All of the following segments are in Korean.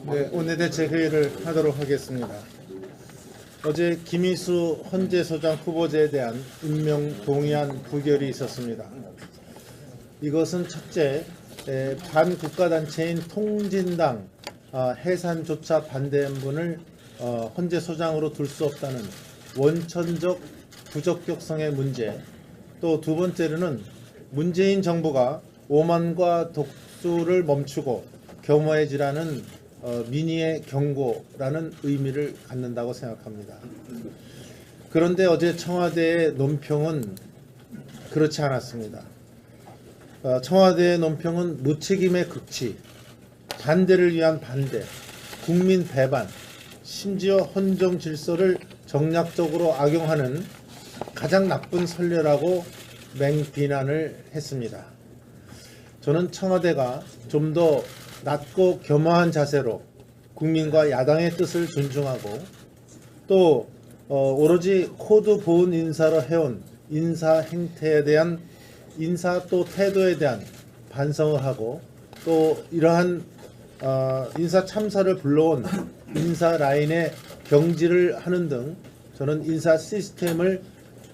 네, 원내대책회의를 하도록 하겠습니다. 어제 김희수 헌재소장 후보자에 대한 임명 동의안 부결이 있었습니다. 이것은 첫째, 반국가단체인 통진당 해산조차 반대한 분을 헌재소장으로 둘 수 없다는 원천적 부적격성의 문제, 또 두 번째로는 문재인 정부가 오만과 독수를 멈추고 겸허해지라는 민의의 경고라는 의미를 갖는다고 생각합니다. 그런데 어제 청와대의 논평은 그렇지 않았습니다. 청와대의 논평은 무책임의 극치, 반대를 위한 반대, 국민 배반, 심지어 헌정 질서를 정략적으로 악용하는 가장 나쁜 선례라고 맹비난을 했습니다. 저는 청와대가 좀 더 낮고 겸허한 자세로 국민과 야당의 뜻을 존중하고 또 오로지 코드 보훈 인사로 해온 인사 행태에 대한 인사 또 태도에 대한 반성을 하고 또 이러한 인사 참사를 불러온 인사 라인의 경질을 하는 등 저는 인사 시스템을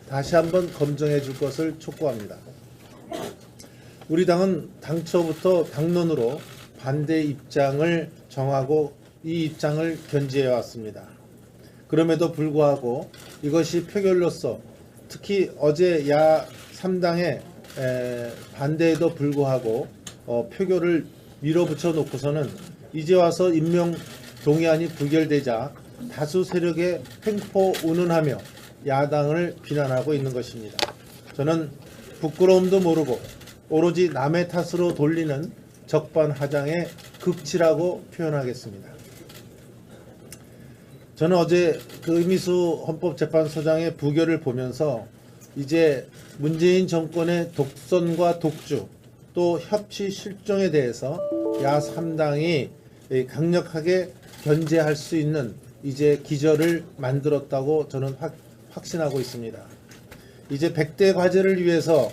다시 한번 검증해 줄 것을 촉구합니다. 우리 당은 당초부터 당론으로 반대 입장을 정하고 이 입장을 견지해 왔습니다. 그럼에도 불구하고 이것이 표결로서 특히 어제 야 3당의 반대에도 불구하고 표결을 밀어붙여 놓고서는 이제 와서 임명 동의안이 부결되자 다수 세력의 횡포 운운하며 야당을 비난하고 있는 것입니다. 저는 부끄러움도 모르고 오로지 남의 탓으로 돌리는 적반하장의 극치라고 표현하겠습니다. 저는 어제 김희수 헌법재판소장의 부결을 보면서 이제 문재인 정권의 독선과 독주 또 협치 실종에 대해서 야 3당이 강력하게 견제할 수 있는 이제 기저를 만들었다고 저는 확신하고 있습니다. 이제 100대 과제를 위해서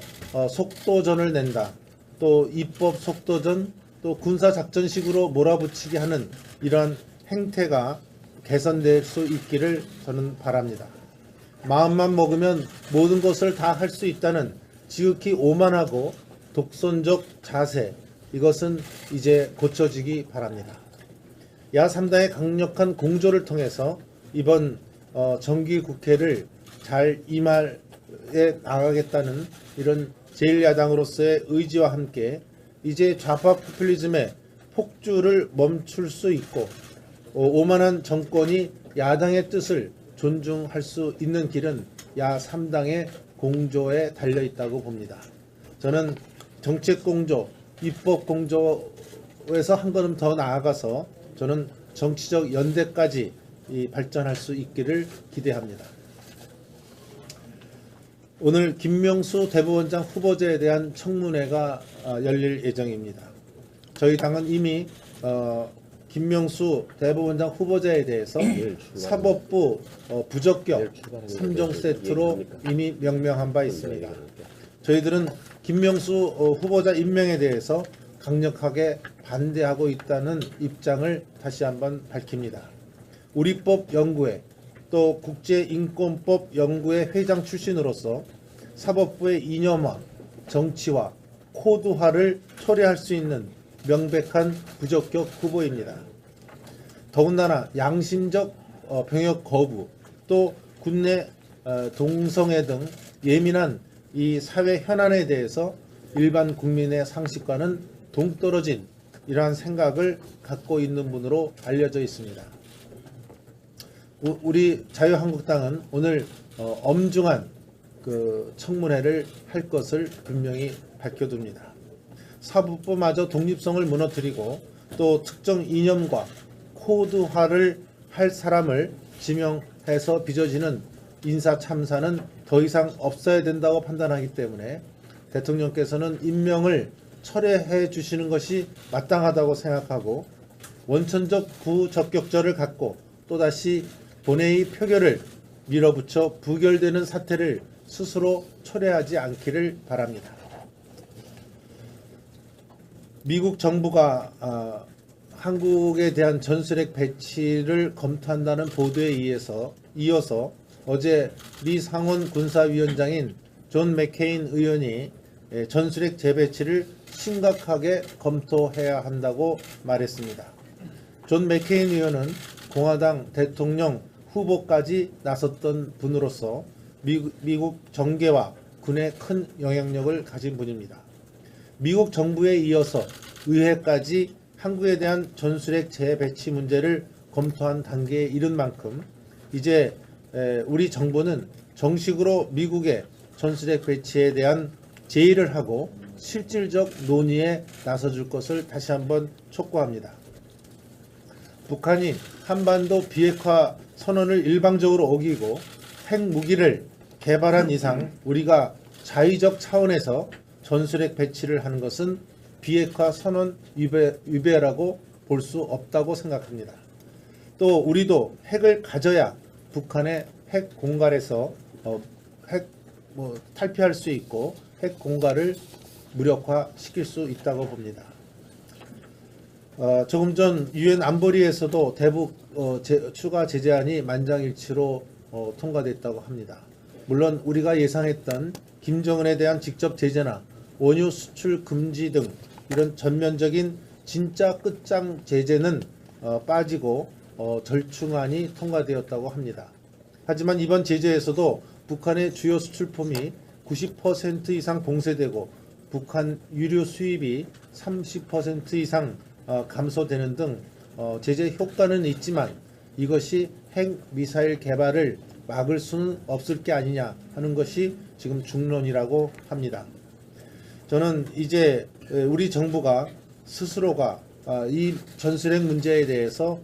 속도전을 낸다. 또 입법 속도전, 또 군사작전식으로 몰아붙이게 하는 이러한 행태가 개선될 수 있기를 저는 바랍니다. 마음만 먹으면 모든 것을 다 할 수 있다는 지극히 오만하고 독선적 자세, 이것은 이제 고쳐지기 바랍니다. 야 3당의 강력한 공조를 통해서 이번 정기국회를 잘 임하에 나가겠다는 이런 제1야당으로서의 의지와 함께 이제 좌파 포퓰리즘의 폭주를 멈출 수 있고 오만한 정권이 야당의 뜻을 존중할 수 있는 길은 야 3당의 공조에 달려있다고 봅니다. 저는 정책 공조, 입법 공조에서 한 걸음 더 나아가서 저는 정치적 연대까지 발전할 수 있기를 기대합니다. 오늘 김명수 대법원장 후보자에 대한 청문회가 열릴 예정입니다. 저희 당은 이미 김명수 대법원장 후보자에 대해서 사법부 부적격 3종 세트로 이미 명명한 바 있습니다. 저희들은 김명수 후보자 임명에 대해서 강력하게 반대하고 있다는 입장을 다시 한번 밝힙니다. 우리법 연구회 또 국제인권법 연구회 회장 출신으로서 사법부의 이념화, 정치화, 코드화를 초래할 수 있는 명백한 부적격 후보입니다. 더군다나 양심적 병역 거부, 또 국내 동성애 등 예민한 이 사회 현안에 대해서 일반 국민의 상식과는 동떨어진 이러한 생각을 갖고 있는 분으로 알려져 있습니다. 우리 자유한국당은 오늘 엄중한 청문회를 할 것을 분명히 밝혀둡니다. 사법부마저 독립성을 무너뜨리고 또 특정 이념과 코드화를 할 사람을 지명해서 빚어지는 인사 참사는 더 이상 없어야 된다고 판단하기 때문에 대통령께서는 임명을 철회해 주시는 것이 마땅하다고 생각하고 원천적 부적격자를 갖고 또다시 본회의 표결을 밀어붙여 부결되는 사태를 스스로 초래하지 않기를 바랍니다. 미국 정부가 한국에 대한 전술핵 배치를 검토한다는 보도에 이어서 어제 미 상원 군사위원장인 존 맥케인 의원이 전술핵 재배치를 심각하게 검토해야 한다고 말했습니다. 존 맥케인 의원은 공화당 대통령 후보까지 나섰던 분으로서 미국 정계와 군에 큰 영향력을 가진 분입니다. 미국 정부에 이어서 의회까지 한국에 대한 전술핵 재배치 문제를 검토한 단계에 이른 만큼 이제 우리 정부는 정식으로 미국의 전술핵 배치에 대한 제의를 하고 실질적 논의에 나서줄 것을 다시 한번 촉구합니다. 북한이 한반도 비핵화 선언을 일방적으로 어기고 핵무기를 개발한 이상 우리가 자의적 차원에서 전술핵 배치를 하는 것은 비핵화 선언 위배라고 볼 수 없다고 생각합니다. 또 우리도 핵을 가져야 북한의 핵 공갈에서 탈피할 수 있고 핵 공갈을 무력화시킬 수 있다고 봅니다. 조금 전 유엔 안보리에서도 대북 추가 제재안이 만장일치로 통과됐다고 합니다. 물론 우리가 예상했던 김정은에 대한 직접 제재나 원유 수출 금지 등 이런 전면적인 진짜 끝장 제재는 빠지고 절충안이 통과되었다고 합니다. 하지만 이번 제재에서도 북한의 주요 수출품이 90% 이상 봉쇄되고 북한 유류 수입이 30% 이상 감소되는 등 제재 효과는 있지만 이것이 핵미사일 개발을 막을 수는 없을 게 아니냐 하는 것이 지금 중론이라고 합니다. 저는 이제 우리 정부가 스스로가 이 전술핵 문제에 대해서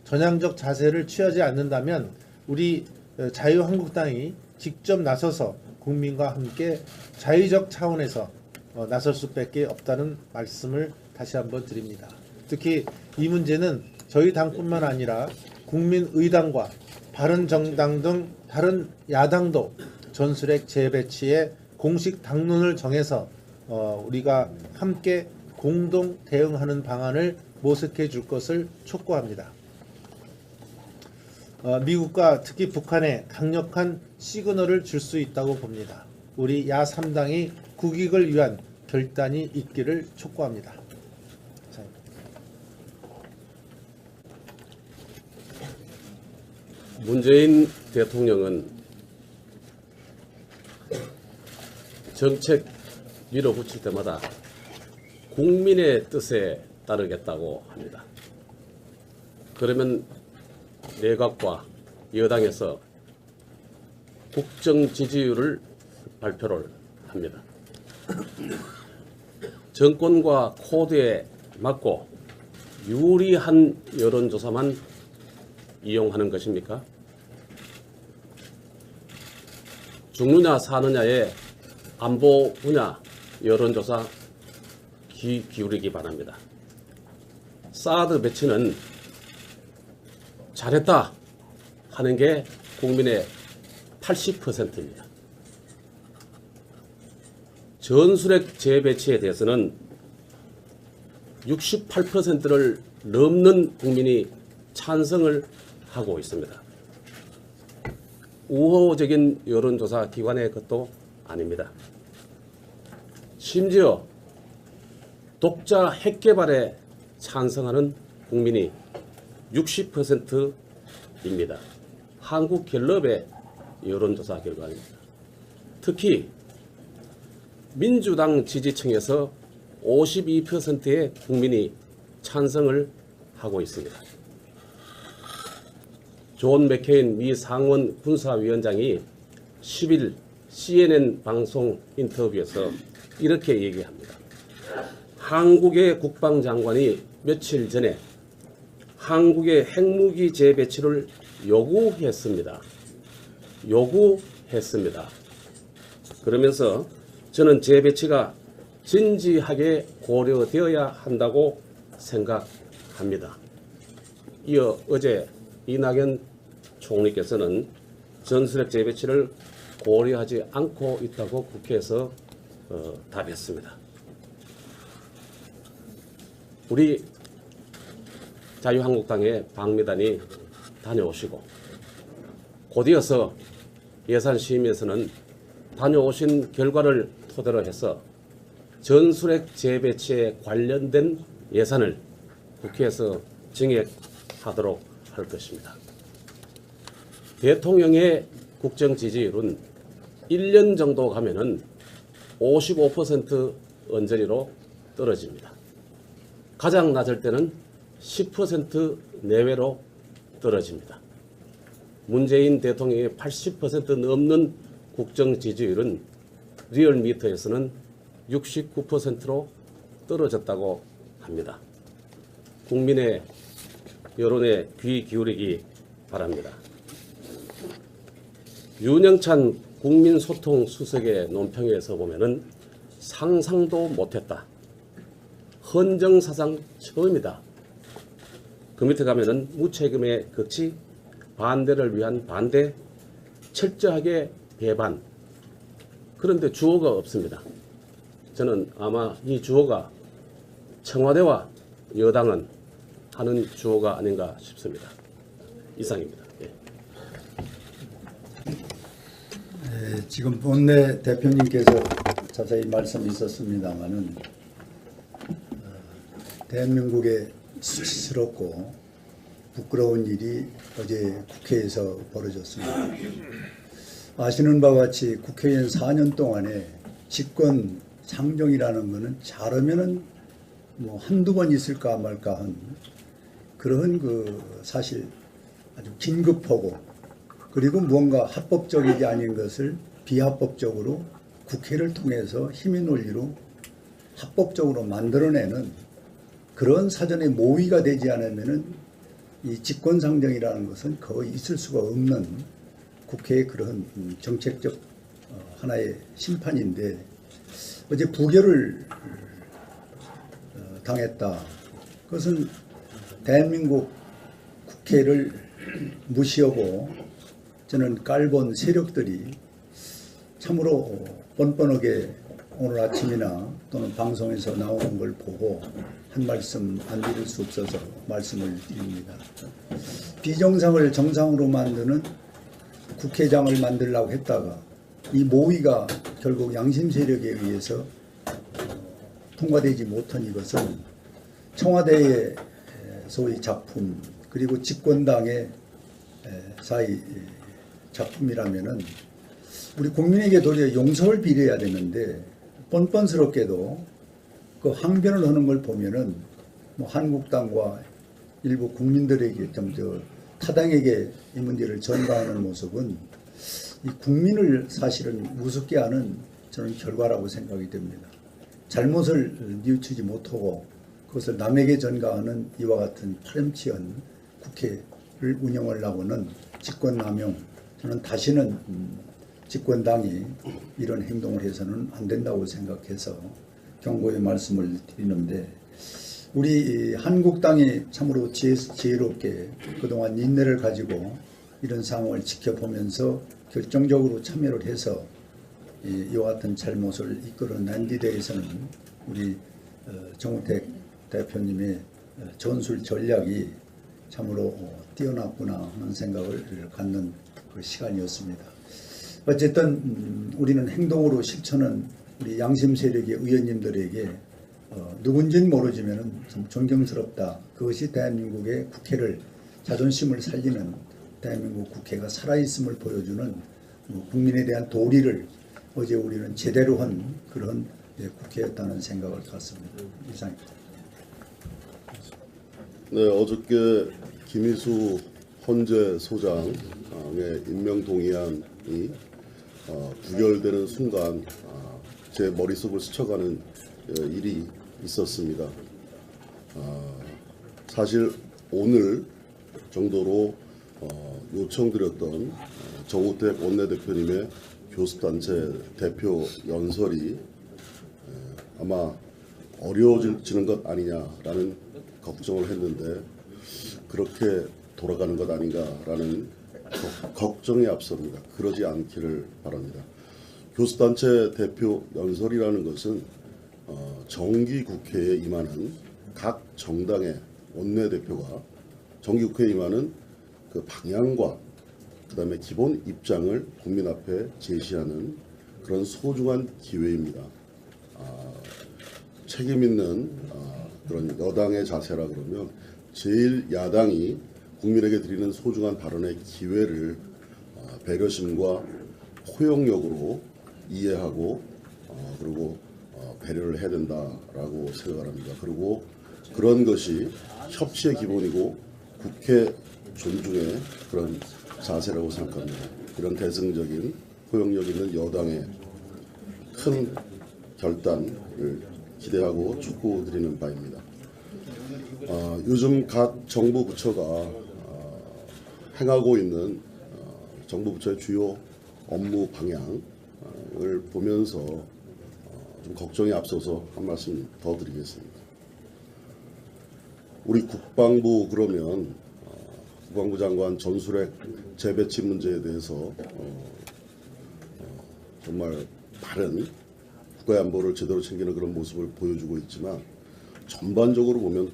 전향적 자세를 취하지 않는다면 우리 자유한국당이 직접 나서서 국민과 함께 자의적 차원에서 나설 수밖에 없다는 말씀을 다시 한번 드립니다. 특히 이 문제는 저희 당뿐만 아니라 국민의당과 바른정당 등 다른 야당도 전술핵 재배치에 공식 당론을 정해서 우리가 함께 공동 대응하는 방안을 모색해 줄 것을 촉구합니다. 미국과 특히 북한에 강력한 시그널을 줄 수 있다고 봅니다. 우리 야3당이 국익을 위한 결단이 있기를 촉구합니다. 문재인 대통령은 정책 밀어붙일 때마다 국민의 뜻에 따르겠다고 합니다. 그러면 내각과 여당에서 국정 지지율을 발표를 합니다. 정권과 코드에 맞고 유리한 여론조사만 이용하는 것입니까? 죽느냐 사느냐의 안보 분야 여론조사 기울이기 바랍니다. 사드 배치는 잘했다 하는 게 국민의 80%입니다. 전술핵 재배치에 대해서는 68%를 넘는 국민이 찬성을 하고 있습니다. 우호적인 여론조사 기관의 것도 아닙니다. 심지어 독자 핵 개발에 찬성하는 국민이 60%입니다. 한국갤럽의 여론조사 결과입니다. 특히 민주당 지지층에서 52%의 국민이 찬성을 하고 있습니다. 존 맥케인 미 상원 군사위원장이 10일 CNN 방송 인터뷰에서 이렇게 얘기합니다. 한국의 국방장관이 며칠 전에 한국의 핵무기 재배치를 요구했습니다. 그러면서 저는 재배치가 진지하게 고려되어야 한다고 생각합니다. 이어 어제 이낙연 총리께서는 전술핵 재배치를 고려하지 않고 있다고 국회에서 답했습니다. 우리 자유한국당의 박미단이 다녀오시고 곧이어서 예산심의에서는 다녀오신 결과를 토대로 해서 전술핵 재배치에 관련된 예산을 국회에서 증액하도록 할 것입니다. 대통령의 국정 지지율은 1년 정도 가면은 55% 언저리로 떨어집니다. 가장 낮을 때는 10% 내외로 떨어집니다. 문재인 대통령의 80% 넘는 국정 지지율은 리얼미터에서는 69%로 떨어졌다고 합니다. 국민의 여론에 귀 기울이기 바랍니다. 윤영찬 국민소통수석의 논평에서 보면은 상상도 못했다. 헌정사상 처음이다. 그 밑에 가면은 무책임의 극치, 반대를 위한 반대, 철저하게 배반. 그런데 주어가 없습니다. 저는 아마 이 주어가 청와대와 여당은 하는 주어가 아닌가 싶습니다. 이상입니다. 예. 네, 지금 본내 대표님께서 자세히 말씀이 있었습니다마는 대한민국의 수치스럽고 부끄러운 일이 어제 국회에서 벌어졌습니다. 아시는 바와 같이 국회의원 4년 동안에 집권 상정이라는 것은 잘하면은 뭐 한두 번 있을까 말까 한 그런 사실 아주 긴급하고 그리고 무언가 합법적이지 아닌 것을 비합법적으로 국회를 통해서 힘의 논리로 합법적으로 만들어내는 그런 사전에 모의가 되지 않으면은 이 집권상정이라는 것은 거의 있을 수가 없는 국회의 그런 정책적 하나의 심판인데 어제 부결을 당했다. 그것은 대한민국 국회를 무시하고 저는 깔본 세력들이 참으로 뻔뻔하게 오늘 아침이나 또는 방송에서 나오는 걸 보고 한 말씀 안 드릴 수 없어서 말씀을 드립니다. 비정상을 정상으로 만드는 국회장을 만들려고 했다가 이 모의가 결국 양심 세력에 의해서 통과되지 못한 이것은 청와대의 소위 작품 그리고 집권당의 사이 작품이라면은 우리 국민에게 도리어 용서를 빌어야 되는데 뻔뻔스럽게도 그 항변을 하는 걸 보면은 뭐 한국당과 일부 국민들에게 타당에게 이 문제를 전가하는 모습은 이 국민을 사실은 우습게 하는 저는 결과라고 생각이 됩니다. 잘못을 뉘우치지 못하고 그것을 남에게 전가하는 이와 같은 파렴치한 국회를 운영하려고는 집권남용, 저는 다시는 집권당이 이런 행동을 해서는 안 된다고 생각해서 경고의 말씀을 드리는데 우리 한국당이 참으로 지혜롭게 그동안 인내를 가지고 이런 상황을 지켜보면서 결정적으로 참여를 해서 이와 같은 잘못을 이끌어낸 데 대해서는 우리 정우택 대표님의 전술 전략이 참으로 뛰어났구나 하는 생각을 갖는 그 시간이었습니다. 어쨌든 우리는 행동으로 실천은 우리 양심 세력의 의원님들에게 누군지는 모르지만 참 존경스럽다. 그것이 대한민국의 국회를 자존심을 살리는 대한민국 국회가 살아있음을 보여주는 국민에 대한 도리를 어제 우리는 제대로 한 그런 국회였다는 생각을 갖습니다. 이상입니다. 네, 어저께 김희수 헌재 소장의 임명 동의안이 부결되는 순간 제 머릿속을 스쳐가는 일이 있었습니다. 사실 오늘 정도로 요청드렸던 정우택 원내대표님의 교수단체 대표 연설이 아마 어려워지는 것 아니냐라는 걱정을 했는데 그렇게 돌아가는 것 아닌가라는 걱정이 앞섭니다. 그러지 않기를 바랍니다. 교수단체 대표 연설이라는 것은 정기 국회에 임하는 각 정당의 원내대표가 정기국회에 임하는 그 방향과 그다음에 기본 입장을 국민 앞에 제시하는 그런 소중한 기회입니다. 책임 있는 그런 여당의 자세라 그러면 제일 야당이 국민에게 드리는 소중한 발언의 기회를 배려심과 포용력으로 이해하고 그리고 배려를 해야 된다라고 생각을 합니다. 그리고 그런 것이 협치의 기본이고 국회 존중의 그런 자세라고 생각합니다. 이런 대승적인 포용력 있는 여당의 큰 결단을 기대하고 촉구드리는 바입니다. 요즘 각 정부 부처가 행하고 있는 정부 부처의 주요 업무 방향을 보면서 좀 걱정이 앞서서 한 말씀 더 드리겠습니다. 우리 국방부 그러면 국방부 장관 전술핵 재배치 문제에 대해서 정말 바른 국가의 안보를 제대로 챙기는 그런 모습을 보여주고 있지만 전반적으로 보면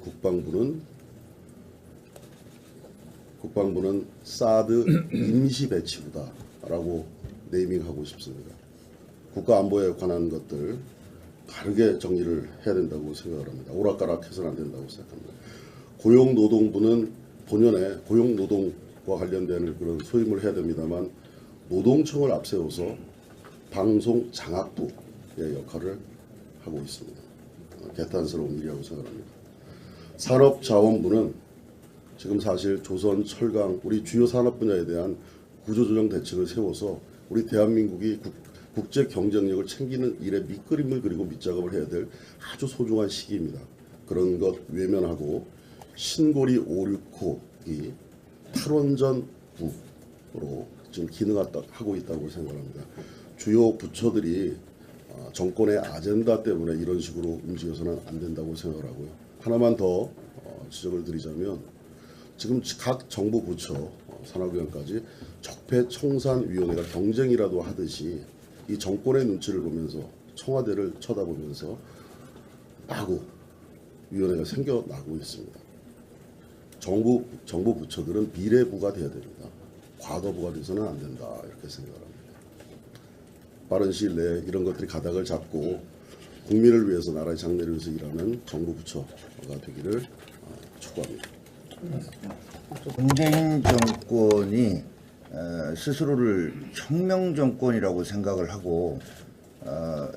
국방부는 사드 임시 배치부다라고 네이밍하고 싶습니다. 국가 안보에 관한 것들 바르게 정리를 해야 된다고 생각을 합니다. 오락가락해서는 안 된다고 생각합니다. 고용노동부는 본연의 고용노동과 관련된 그런 소임을 해야 됩니다만 노동청을 앞세워서 방송장악부의 역할을 하고 있습니다. 개탄스러운 일이라고 생각합니다. 산업자원부는 지금 사실 조선, 철강, 우리 주요 산업 분야에 대한 구조조정 대책을 세워서 우리 대한민국이 국제 경쟁력을 챙기는 일에 밑그림을 그리고 밑작업을 해야 될 아주 소중한 시기입니다. 그런 것 외면하고 신고리 569이 탈원전 부로 지금 기능하고 있다고 생각합니다. 주요 부처들이 정권의 아젠다 때문에 이런 식으로 움직여서는 안 된다고 생각을 하고요. 하나만 더 지적을 드리자면 지금 각 정부 부처 산하기관까지 적폐청산위원회가 경쟁이라도 하듯이 이 정권의 눈치를 보면서 청와대를 쳐다보면서 마구 위원회가 생겨나고 있습니다. 정부 부처들은 미래부가 돼야 됩니다. 과거부가 돼서는 안 된다 이렇게 생각합니다. 빠른 시일 내에 이런 것들이 가닥을 잡고 국민을 위해서 나라의 장래를 위해서 일하는 정부 부처가 되기를 촉구합니다. 문재인 정권이 스스로를 혁명 정권이라고 생각을 하고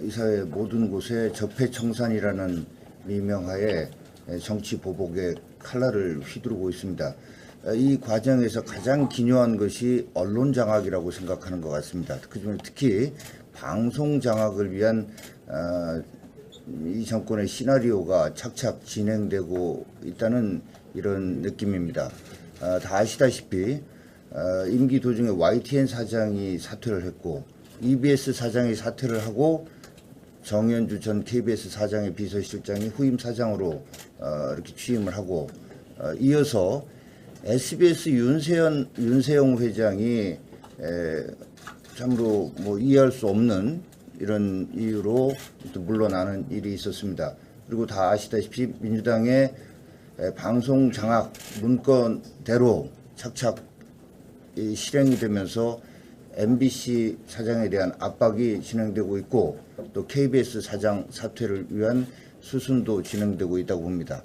이 사회 모든 곳에 적폐청산이라는 미명하에 정치 보복의 칼날을 휘두르고 있습니다. 이 과정에서 가장 기묘한 것이 언론 장악이라고 생각하는 것 같습니다. 그중에 특히 방송 장악을 위한 이 정권의 시나리오가 착착 진행되고 있다는 이런 느낌입니다. 다 아시다시피 임기 도중에 YTN 사장이 사퇴를 했고 EBS 사장이 사퇴를 하고 정현주 전 KBS 사장의 비서실장이 후임 사장으로 이렇게 취임을 하고 이어서 SBS 윤세영 회장이 참으로 뭐 이해할 수 없는 이런 이유로 또 물러나는 일이 있었습니다. 그리고 다 아시다시피 민주당의 방송 장악 문건대로 착착 실행이 되면서 MBC 사장에 대한 압박이 진행되고 있고 또 KBS 사장 사퇴를 위한 수순도 진행되고 있다고 봅니다.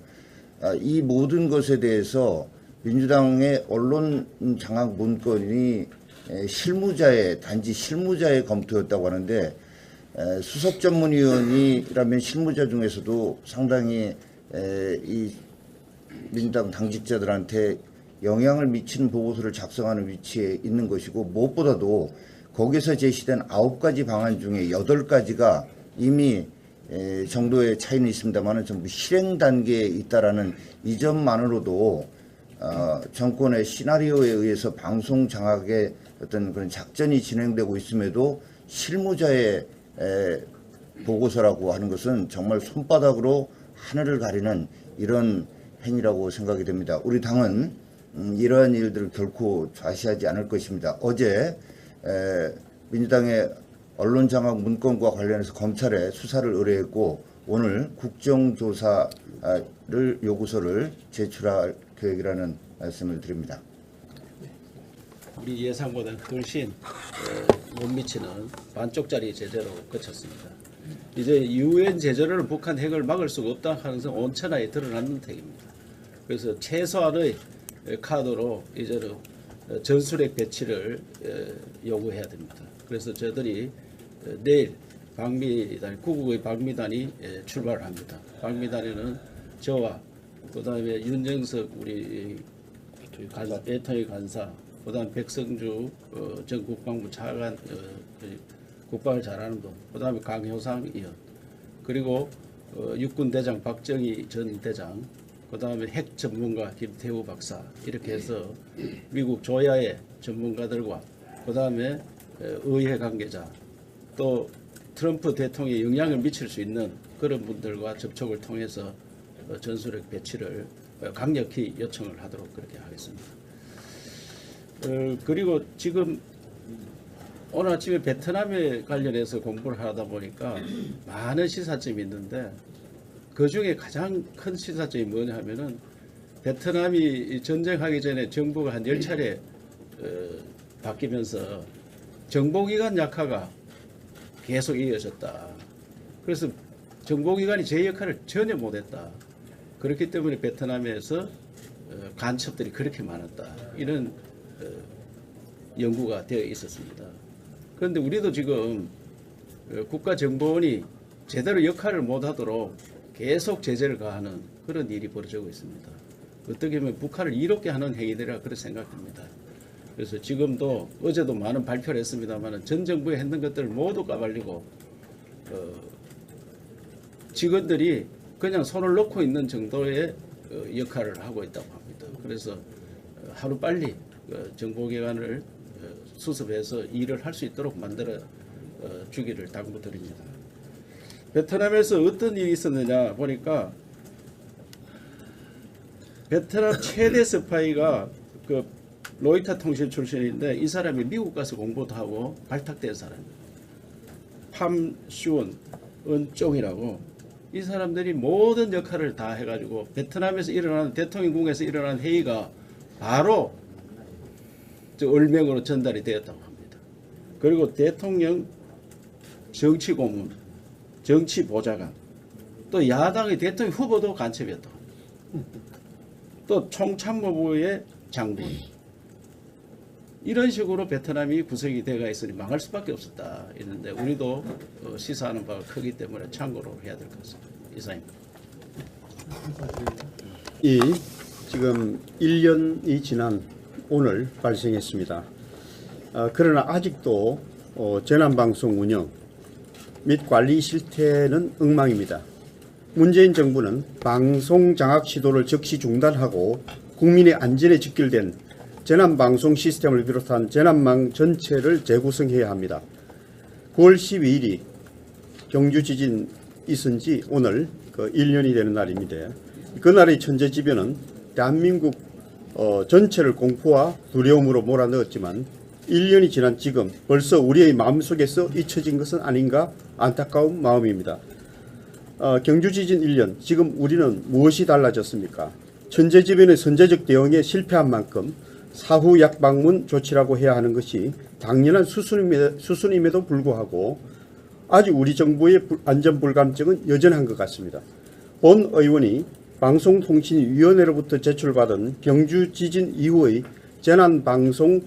이 모든 것에 대해서 민주당의 언론 장악 문건이 단지 실무자의 검토였다고 하는데 수석 전문위원이라면 실무자 중에서도 상당히 이 민주당 당직자들한테 영향을 미치는 보고서를 작성하는 위치에 있는 것이고 무엇보다도 거기서 제시된 9가지 방안 중에 8가지가 이미 정도의 차이는 있습니다만 전부 실행 단계에 있다라는 이 점만으로도 정권의 시나리오에 의해서 방송 장악의 어떤 그런 작전이 진행되고 있음에도 실무자의 보고서라고 하는 것은 정말 손바닥으로 하늘을 가리는 이런 행위라고 생각이 됩니다. 우리 당은 이러한 일들을 결코 좌시하지 않을 것입니다. 어제 민주당의 언론 장악 문건과 관련해서 검찰에 수사를 의뢰했고 오늘 국정조사를 요구서를 제출할 계획이라는 말씀을 드립니다. 우리 예상보다는 훨씬 못 미치는 반쪽짜리 제재로 그쳤습니다. 이제 유엔 제재로는 북한 핵을 막을 수가 없다 하는 것은 온천하에 드러난 택입니다. 그래서 최소한의 카드로 이제는 전술핵 배치를 요구해야 됩니다. 그래서 저희들이 내일 구국의 방미단이 출발을 합니다. 방미단에는 저와 그다음에 윤정석 우리 대통령 간사, 그다음 백성주 전 국방부 차관 국방을 잘하는 분, 그다음에 강효상 의원, 그리고 육군 대장 박정희 전 대장, 그다음에 핵 전문가 김태우 박사, 이렇게 해서 미국 조야의 전문가들과 그다음에 의회 관계자, 또 트럼프 대통령에 영향을 미칠 수 있는 그런 분들과 접촉을 통해서 전술핵 배치를 강력히 요청을 하도록 그렇게 하겠습니다. 그리고 지금 오늘 아침에 베트남에 관련해서 공부를 하다 보니까 많은 시사점이 있는데 그중에 가장 큰 시사점이 뭐냐 하면은 베트남이 전쟁하기 전에 정부가 한 10차례 바뀌면서 정보기관 약화가 계속 이어졌다. 그래서 정보기관이 제 역할을 전혀 못했다. 그렇기 때문에 베트남에서 간첩들이 그렇게 많았다. 이런 연구가 되어 있었습니다. 그런데 우리도 지금 국가정보원이 제대로 역할을 못하도록 계속 제재를 가하는 그런 일이 벌어지고 있습니다. 어떻게 보면 북한을 이롭게 하는 행위들이라 그렇게 생각됩니다. 그래서 지금도 어제도 많은 발표를 했습니다만 전 정부에 했는 것들을 모두 까발리고 직원들이 그냥 손을 놓고 있는 정도의 역할을 하고 있다고 합니다. 그래서 하루빨리 정보기관을 수습해서 일을 할 수 있도록 만들어 주기를 당부드립니다. 베트남에서 어떤 일이 있었느냐 보니까 베트남 최대 스파이가 그 로이터 통신 출신인데 이 사람이 미국 가서 공부도 하고 발탁된 사람입니다. 팜슈온 은종이라고, 이 사람들이 모든 역할을 다 해가지고 베트남에서 일어나는 대통령궁에서 일어나는 회의가 바로 을명으로 전달이 되었다고 합니다. 그리고 대통령 정치고문, 정치보좌관, 또 야당의 대통령 후보도 간첩이었다고 합니다. 또 총참모부의 장군, 이런 식으로 베트남이 구성이 되어 있으니 망할 수밖에 없었다. 이런데 우리도 시사하는 바가 크기 때문에 참고로 해야 될 것 같습니다. 이상입니다. 이 지금 1년이 지난 오늘 발생했습니다. 그러나 아직도 재난방송 운영 및 관리 실태는 엉망입니다. 문재인 정부는 방송 장악 시도를 즉시 중단하고 국민의 안전에 직결된 재난방송 시스템을 비롯한 재난망 전체를 재구성해야 합니다. 9월 12일이 경주 지진 있은 지 오늘 1년이 되는 날입니다. 그날의 천재지변은 대한민국 전체를 공포와 두려움으로 몰아넣었지만 1년이 지난 지금 벌써 우리의 마음속에서 잊혀진 것은 아닌가 안타까운 마음입니다. 경주 지진 1년, 지금 우리는 무엇이 달라졌습니까? 천재지변의 선제적 대응에 실패한 만큼 사후 약방문 조치라고 해야 하는 것이 당연한 수순임에도 불구하고 아직 우리 정부의 안전불감증은 여전한 것 같습니다. 본 의원이 방송통신위원회로부터 제출받은 경주 지진 이후의 재난방송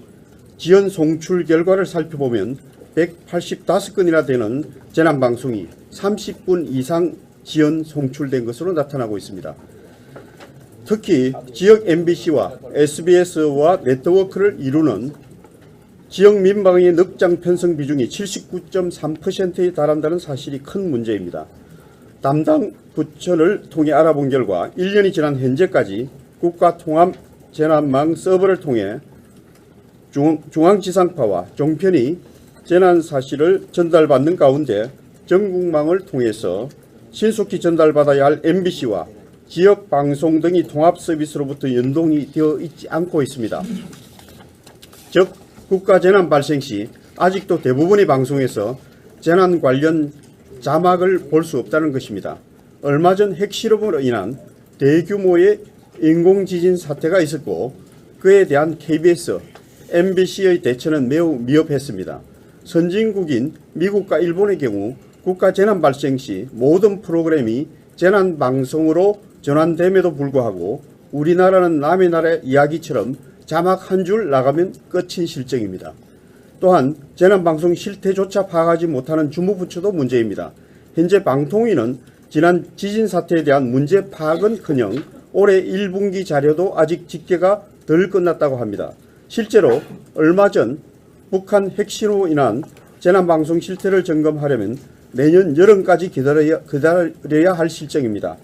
지연 송출 결과를 살펴보면 185건이나 되는 재난방송이 30분 이상 지연 송출된 것으로 나타나고 있습니다. 특히 지역 MBC와 SBS와 네트워크를 이루는 지역 민방위의 넉장 편성 비중이 79.3%에 달한다는 사실이 큰 문제입니다. 담당 부처를 통해 알아본 결과 1년이 지난 현재까지 국가통합재난망 서버를 통해 중앙지상파와 종편이 재난 사실을 전달받는 가운데 전국망을 통해서 신속히 전달받아야 할 MBC와 지역방송 등이 통합서비스로부터 연동이 되어 있지 않고 있습니다. 즉 국가재난 발생 시 아직도 대부분의 방송에서 재난 관련 자막을 볼 수 없다는 것입니다. 얼마 전 핵실험으로 인한 대규모의 인공지진 사태가 있었고 그에 대한 KBS, MBC의 대처는 매우 미흡했습니다. 선진국인 미국과 일본의 경우 국가 재난 발생 시 모든 프로그램이 재난 방송으로 전환됨에도 불구하고 우리나라는 남의 나라 이야기처럼 자막 한 줄 나가면 끝인 실정입니다. 또한 재난방송 실태조차 파악하지 못하는 주무부처도 문제입니다. 현재 방통위는 지난 지진 사태에 대한 문제 파악은커녕 올해 1분기 자료도 아직 집계가 덜 끝났다고 합니다. 실제로 얼마 전 북한 핵실험으로 인한 재난방송 실태를 점검하려면 내년 여름까지 기다려야 할 실정입니다.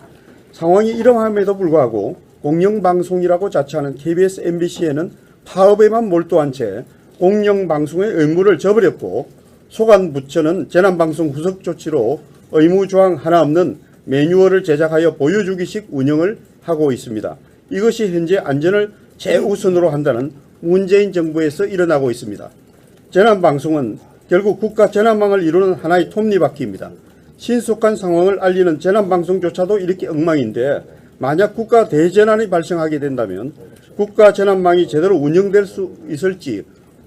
상황이 이러함에도 불구하고 공영방송이라고 자처하는 KBS, MBC에는 파업에만 몰두한 채 공영방송의 의무를 저버렸고 소관부처는 재난방송 후속 조치로 의무조항 하나 없는 매뉴얼을 제작하여 보여주기식 운영을 하고 있습니다. 이것이 현재 안전을 최우선으로 한다는 문재인 정부에서 일어나고 있습니다. 재난방송은 결국 국가 재난망을 이루는 하나의 톱니바퀴입니다. 신속한 상황을 알리는 재난방송조차도 이렇게 엉망인데 만약 국가 대재난이 발생하게 된다면 국가 재난망이 제대로 운영될 수 있을지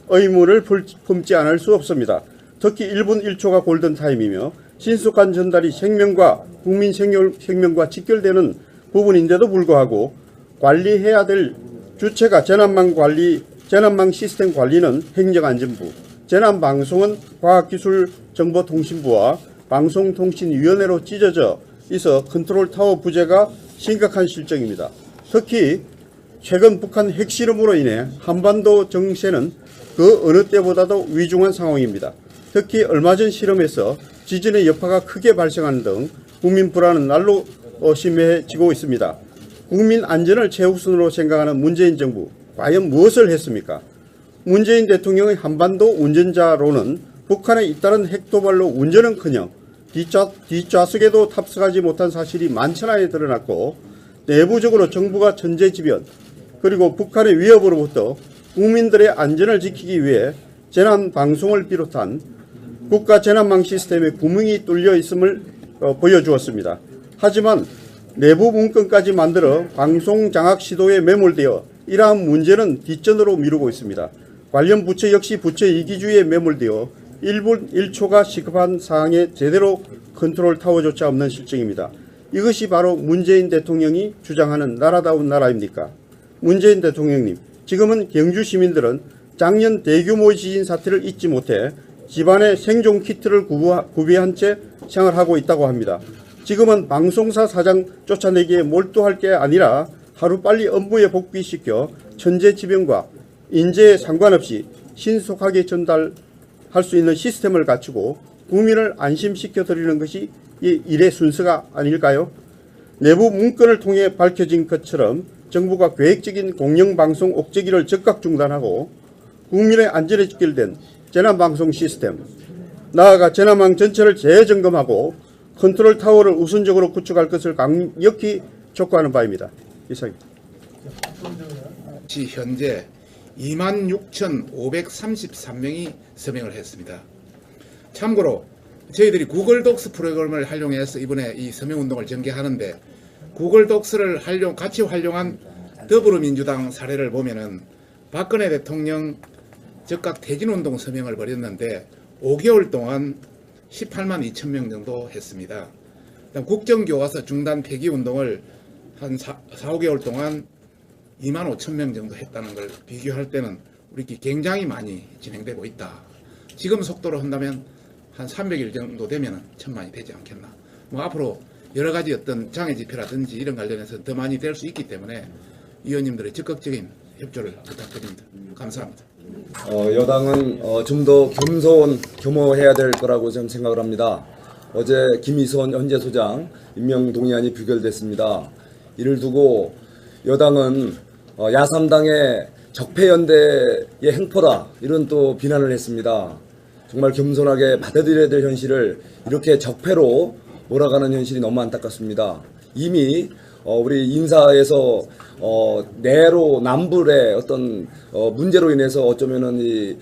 의문을 품지 않을 수 없습니다. 특히 1분 1초가 골든타임이며 신속한 전달이 생명과 국민 생명과 직결되는 부분인데도 불구하고 관리해야 될 주체가 재난망 시스템 관리는 행정안전부, 재난방송은 과학기술정보통신부와 방송통신위원회로 찢어져 있어 컨트롤타워 부재가 심각한 실정입니다. 특히 최근 북한 핵실험으로 인해 한반도 정세는 그 어느 때보다도 위중한 상황입니다. 특히 얼마 전 실험에서 지진의 여파가 크게 발생하는 등 국민 불안은 날로 심해지고 있습니다. 국민 안전을 최우선으로 생각하는 문재인 정부, 과연 무엇을 했습니까? 문재인 대통령의 한반도 운전자로는 북한의 잇따른 핵도발로 운전은커녕 뒷좌석에도 탑승하지 못한 사실이 만천하에 드러났고 내부적으로 정부가 천재지변 그리고 북한의 위협으로부터 국민들의 안전을 지키기 위해 재난방송을 비롯한 국가 재난망 시스템에 구멍이 뚫려 있음을 보여주었습니다. 하지만 내부 문건까지 만들어 방송 장악 시도에 매몰되어 이러한 문제는 뒷전으로 미루고 있습니다. 관련 부처 역시 부처 이기주의에 매몰되어 1분 1초가 시급한 사항에 제대로 컨트롤 타워조차 없는 실정입니다. 이것이 바로 문재인 대통령이 주장하는 나라다운 나라입니까? 문재인 대통령님, 지금은 경주 시민들은 작년 대규모 지진 사태를 잊지 못해 집안에 생존 키트를 구비한 채 생활하고 있다고 합니다. 지금은 방송사 사장 쫓아내기에 몰두할 게 아니라 하루빨리 업무에 복귀시켜 천재지변과 인재에 상관없이 신속하게 전달할 수 있는 시스템을 갖추고 국민을 안심시켜 드리는 것이 이 일의 순서가 아닐까요? 내부 문건을 통해 밝혀진 것처럼 정부가 계획적인 공영방송 옥죄기를 즉각 중단하고 국민의 안전에 직결된 재난방송 시스템, 나아가 재난망 전체를 재점검하고 컨트롤 타워를 우선적으로 구축할 것을 강력히 촉구하는 바입니다. 이상입니다. 현재 26,533명이 서명을 했습니다. 참고로 저희들이 구글 독스 프로그램을 활용해서 이번에 이 서명운동을 전개하는데 구글 독스를 같이 활용한 더불어민주당 사례를 보면은 박근혜 대통령 즉각 퇴진운동 서명을 벌였는데 5개월 동안 18만 2천 명 정도 했습니다. 국정교과서 중단 폐기운동을 한 4~5개월 동안 2만 5천 명 정도 했다는 걸 비교할 때는 우리 굉장히 많이 진행되고 있다. 지금 속도로 한다면 한 300일 정도 되면 1,000만이 되지 않겠나. 앞으로 여러 가지 어떤 장애 지표라든지 이런 관련해서 더 많이 될 수 있기 때문에 위원님들의 적극적인 협조를 부탁드립니다. 감사합니다. 여당은 좀 더 겸허해야 될 거라고 저는 생각을 합니다. 어제 김희선 헌재 소장 임명 동의안이 부결됐습니다. 이를 두고 여당은 야3당의 적폐연대의 행포다 이런 또 비난을 했습니다. 정말 겸손하게 받아들여야 될 현실을 이렇게 적폐로 몰아가는 현실이 너무 안타깝습니다. 이미 우리 인사에서 내로 남불의 어떤 문제로 인해서 어쩌면은 이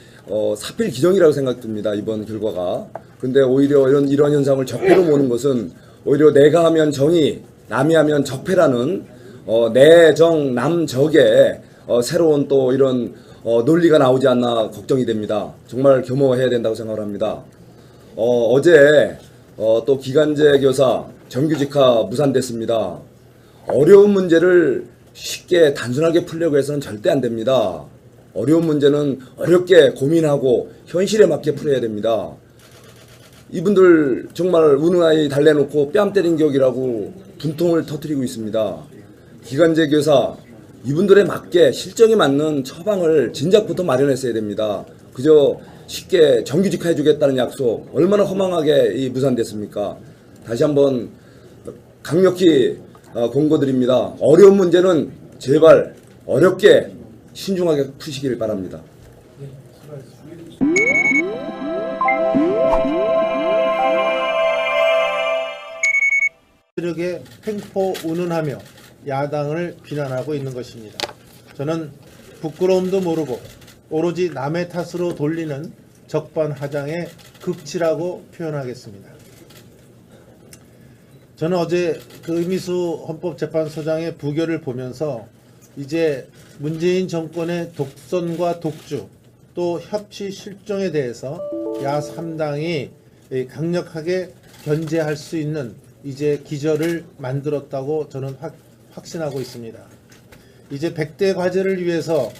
사필 기정이라고 생각됩니다. 이번 결과가. 근데 오히려 이런 현상을 적폐로 모는 것은 오히려 내가 하면 정의, 남이 하면 적폐라는 내정 남적의 새로운 또 이런 논리가 나오지 않나 걱정이 됩니다. 정말 겸허해야 된다고 생각을 합니다. 어제 또 기간제 교사 정규직화 무산됐습니다. 어려운 문제를 쉽게 단순하게 풀려고 해서는 절대 안 됩니다. 어려운 문제는 어렵게 고민하고 현실에 맞게 풀어야 됩니다. 이분들 정말 우는 아이 달래놓고 뺨 때린 격이라고 분통을 터뜨리고 있습니다. 기간제 교사 이분들에 맞게 실정에 맞는 처방을 진작부터 마련했어야 됩니다. 그저 쉽게 정규직화 해주겠다는 약속 얼마나 허망하게 무산됐습니까? 다시 한번 강력히 권고드립니다. 어려운 문제는 제발 어렵게 신중하게 푸시기를 바랍니다. 세력에 횡포 운운하며 야당을 비난하고 있는 것입니다. 저는 부끄러움도 모르고 오로지 남의 탓으로 돌리는 적반하장의 극치라고 표현하겠습니다. 저는 어제 그 의미수 헌법재판소장의 부결을 보면서 이제 문재인 정권의 독선과 독주 또 협치 실종에 대해서 야3당이 강력하게 견제할 수 있는 이제 기저를 만들었다고 저는 확신하고 있습니다. 이제 100대 과제를 위해서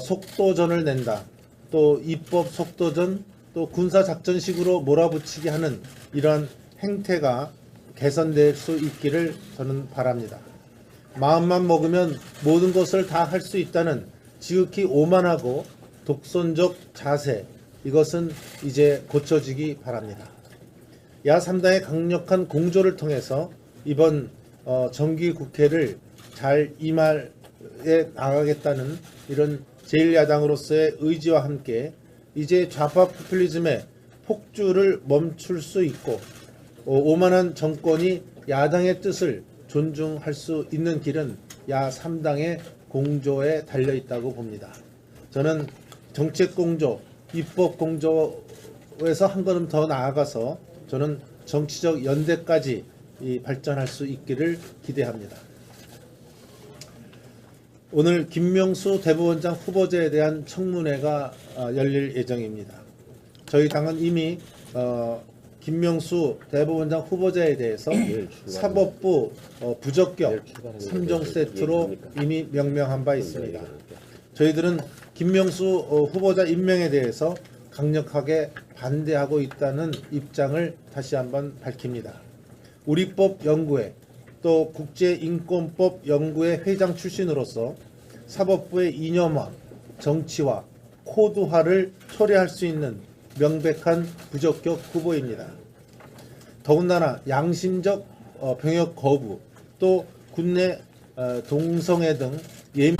속도전을 낸다. 또 입법 속도전, 또 군사작전식으로 몰아붙이게 하는 이런 행태가 개선될 수 있기를 저는 바랍니다. 마음만 먹으면 모든 것을 다 할 수 있다는 지극히 오만하고 독선적 자세, 이것은 이제 고쳐지기 바랍니다. 야3당의 강력한 공조를 통해서 이번 정기국회를 잘 임하에 나가겠다는 이런 제1야당으로서의 의지와 함께 이제 좌파 포퓰리즘의 폭주를 멈출 수 있고 오만한 정권이 야당의 뜻을 존중할 수 있는 길은 야3당의 공조에 달려있다고 봅니다. 저는 정책공조, 입법공조에서 한 걸음 더 나아가서 저는 정치적 연대까지 발전할 수 있기를 기대합니다. 오늘 김명수 대법원장 후보자에 대한 청문회가 열릴 예정입니다. 저희 당은 이미 김명수 대법원장 후보자에 대해서 사법부 부적격 3종 세트로 이미 명명한 바 있습니다. 저희들은 김명수 후보자 임명에 대해서 강력하게 반대하고 있다는 입장을 다시 한번 밝힙니다. 우리법 연구회 또 국제인권법 연구회 회장 출신으로서 사법부의 이념화, 정치화, 코드화를 초래할 수 있는 명백한 부적격 후보입니다. 더군다나 양심적 병역 거부, 또 국내 동성애 등 예민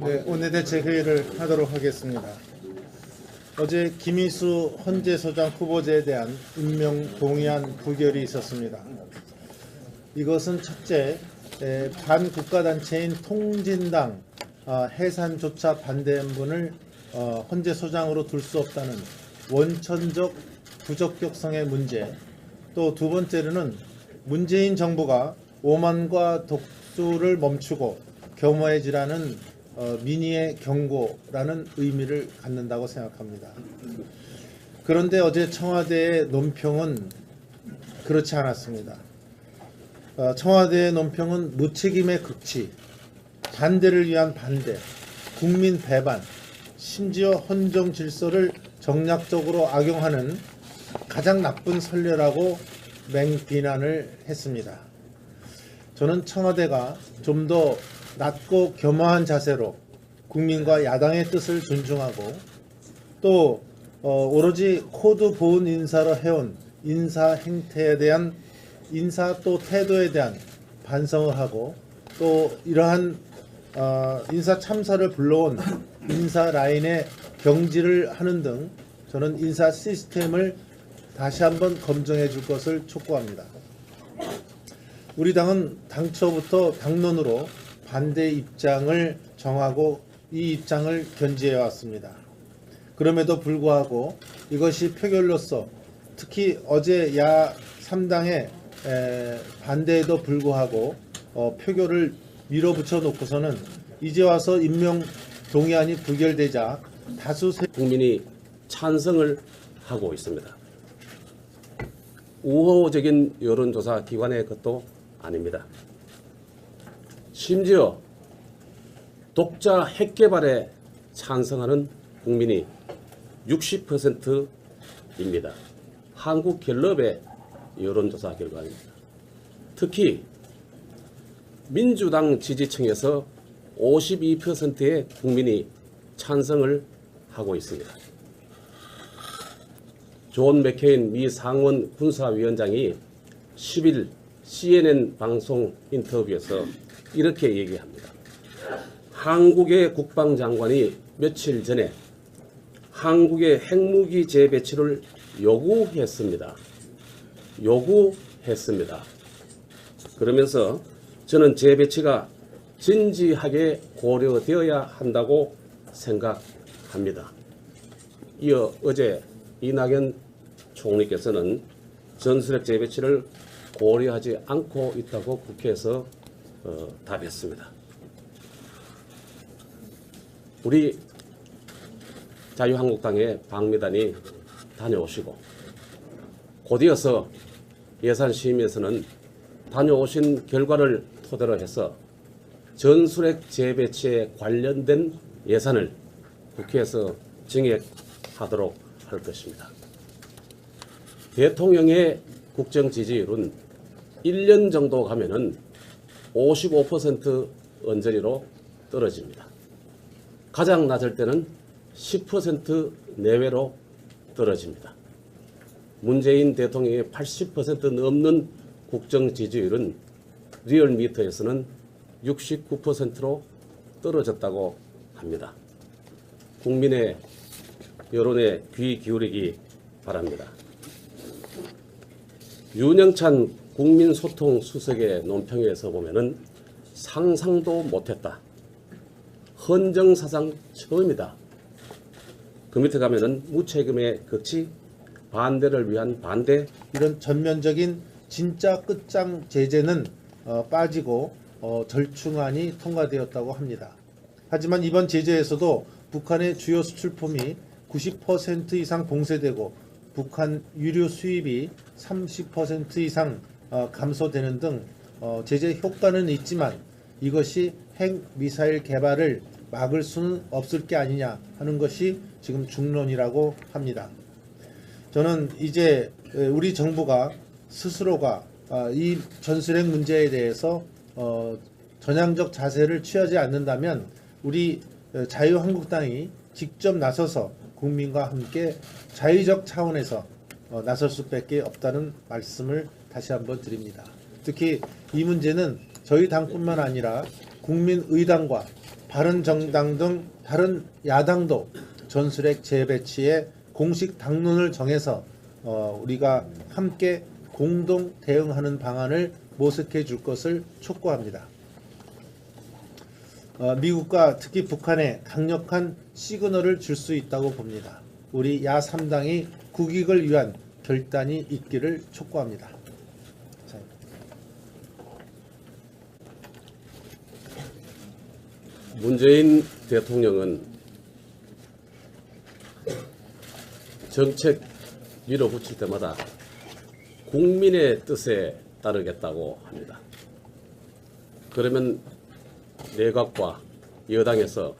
네, 원내대책회의를 하도록 하겠습니다. 어제 김희수 헌재소장 후보자에 대한 임명 동의안 부결이 있었습니다. 이것은 첫째, 반국가단체인 통진당 해산조차 반대한 분을 헌재소장으로 둘 수 없다는 원천적 부적격성의 문제, 또 두 번째로는 문재인 정부가 오만과 독수를 멈추고 겸허해지라는 민의의 경고라는 의미를 갖는다고 생각합니다. 그런데 어제 청와대의 논평은 그렇지 않았습니다. 청와대의 논평은 무책임의 극치, 반대를 위한 반대, 국민 배반, 심지어 헌정 질서를 정략적으로 악용하는 가장 나쁜 선례라고 맹비난을 했습니다. 저는 청와대가 좀 더 낮고 겸허한 자세로 국민과 야당의 뜻을 존중하고 또 오로지 코드 보훈 인사로 해온 인사 행태에 대한 인사 또 태도에 대한 반성을 하고 또 이러한 인사 참사를 불러온 인사 라인의 경질을 하는 등 저는 인사 시스템을 다시 한번 검증해 줄 것을 촉구합니다. 우리 당은 당초부터 당론으로 반대 입장을 정하고 이 입장을 견지해 왔습니다. 그럼에도 불구하고 이것이 표결로서 특히 어제 야 3당의 반대에도 불구하고 표결을 밀어붙여 놓고서는 이제 와서 임명 동의안이 부결되자 다수 국민이 찬성을 하고 있습니다. 우호적인 여론조사 기관의 것도 아닙니다. 심지어 독자 핵개발에 찬성하는 국민이 60%입니다. 한국갤럽의 여론조사 결과입니다. 특히 민주당 지지층에서 52%의 국민이 찬성을 하고 있습니다. 존 맥케인 미 상원 군사위원장이 10일 CNN 방송 인터뷰에서 이렇게 얘기합니다. 한국의 국방장관이 며칠 전에 한국의 핵무기 재배치를 요구했습니다. 그러면서 저는 재배치가 진지하게 고려되어야 한다고 생각합니다. 이어 어제 이낙연 총리께서는 전술핵 재배치를 고려하지 않고 있다고 국회에서 답했습니다. 우리 자유한국당의 방미단이 다녀오시고 곧이어서 예산심의에서는 다녀오신 결과를 토대로 해서 전술핵 재배치에 관련된 예산을 국회에서 증액하도록 할 것입니다. 대통령의 국정 지지율은 1년 정도 가면은 55% 언저리로 떨어집니다. 가장 낮을 때는 10% 내외로 떨어집니다. 문재인 대통령의 80% 넘는 국정 지지율은 리얼미터에서는 69%로 떨어졌다고 합니다. 국민의 여론에 귀 기울이기 바랍니다. 윤영찬 국민소통수석의 논평에서 보면은 상상도 못했다. 헌정사상 처음이다. 그 밑에 가면은 무책임의 극치, 반대를 위한 반대. 이런 전면적인 진짜 끝장 제재는 빠지고 절충안이 통과되었다고 합니다. 하지만 이번 제재에서도 북한의 주요 수출품이 90% 이상 봉쇄되고 북한 유류 수입이 30% 이상 감소되는 등 제재 효과는 있지만 이것이 핵 미사일 개발을 막을 수는 없을 게 아니냐 하는 것이 지금 중론이라고 합니다. 저는 이제 우리 정부가 스스로가 이 전술핵 문제에 대해서 전향적 자세를 취하지 않는다면 우리 자유한국당이 직접 나서서 국민과 함께 자의적 차원에서 나설 수밖에 없다는 말씀을 다시 한번 드립니다. 특히 이 문제는 저희 당뿐만 아니라 국민의당과 바른정당 등 다른 야당도 전술핵 재배치에 공식 당론을 정해서 우리가 함께 공동 대응하는 방안을 모색해 줄 것을 촉구합니다. 미국과 특히 북한에 강력한 시그널을 줄 수 있다고 봅니다. 우리 야 3당이 국익을 위한 결단이 있기를 촉구합니다. 문재인 대통령은 정책 밀어붙일 때마다 국민의 뜻에 따르겠다고 합니다. 그러면 내각과 여당에서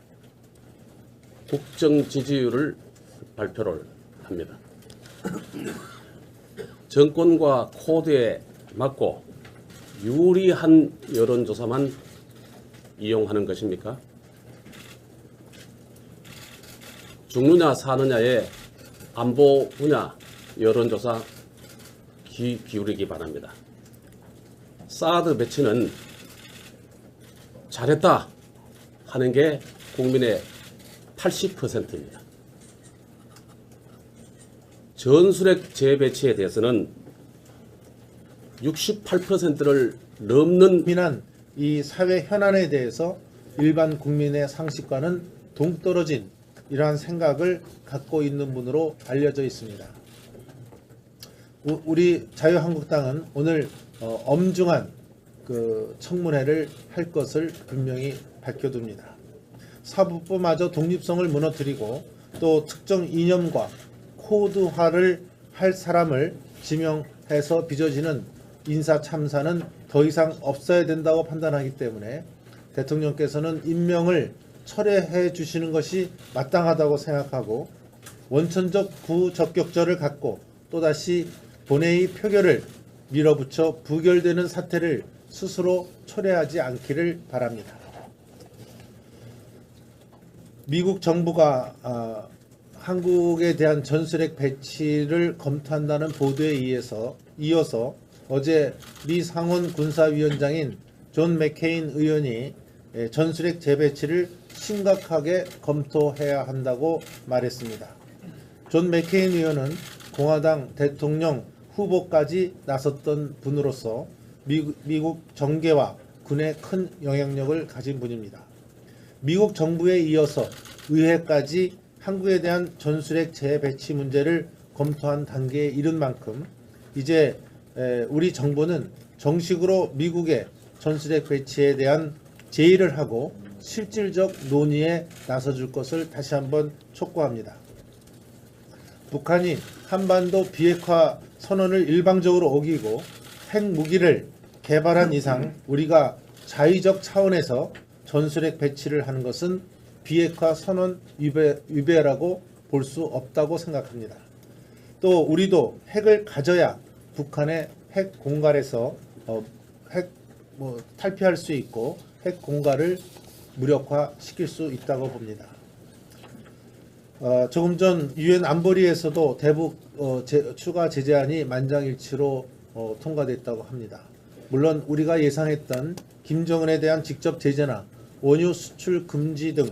국정 지지율을 발표를 합니다. 정권과 코드에 맞고 유리한 여론조사만 이용하는 것입니까? 죽느냐 사느냐의 안보 분야 여론조사 귀 기울이기 바랍니다. 사드 배치는 잘했다 하는 게 국민의 80%입니다. 전술핵 재배치에 대해서는 68%를 넘는 민한 이 사회 현안에 대해서 일반 국민의 상식과는 동떨어진 이러한 생각을 갖고 있는 분으로 알려져 있습니다. 우리 자유한국당은 오늘 엄중한 그 청문회를 할 것을 분명히 밝혀둡니다. 사법부마저 독립성을 무너뜨리고 또 특정 이념과 코드화를 할 사람을 지명해서 빚어지는 인사 참사는 더 이상 없어야 된다고 판단하기 때문에 대통령께서는 임명을 철회해 주시는 것이 마땅하다고 생각하고 원천적 부적격자를 갖고 또다시 본회의 표결을 밀어붙여 부결되는 사태를 스스로 초래하지 않기를 바랍니다. 미국 정부가 한국에 대한 전술핵 배치를 검토한다는 보도에 이어서 어제 미 상원 군사위원장인 존 맥케인 의원이 전술핵 재배치를 심각하게 검토해야 한다고 말했습니다. 존 맥케인 의원은 공화당 대통령 후보까지 나섰던 분으로서 미국 정계와 군에 큰 영향력을 가진 분입니다. 미국 정부에 이어서 의회까지 한국에 대한 전술핵 재배치 문제를 검토한 단계에 이른 만큼 이제 우리 정부는 정식으로 미국의 전술핵 배치에 대한 제의를 하고 실질적 논의에 나서줄 것을 다시 한번 촉구합니다. 북한이 한반도 비핵화 선언을 일방적으로 어기고 핵무기를 개발한 이상 우리가 자의적 차원에서 전술핵 배치를 하는 것은 비핵화 선언 위배라고 볼 수 없다고 생각합니다. 또 우리도 핵을 가져야 북한의 핵 공갈에서 탈피할 수 있고 핵 공갈을 무력화시킬 수 있다고 봅니다. 조금 전 유엔 안보리에서도 대북 추가 제재안이 만장일치로 통과됐다고 합니다. 물론 우리가 예상했던 김정은에 대한 직접 제재나 원유 수출 금지 등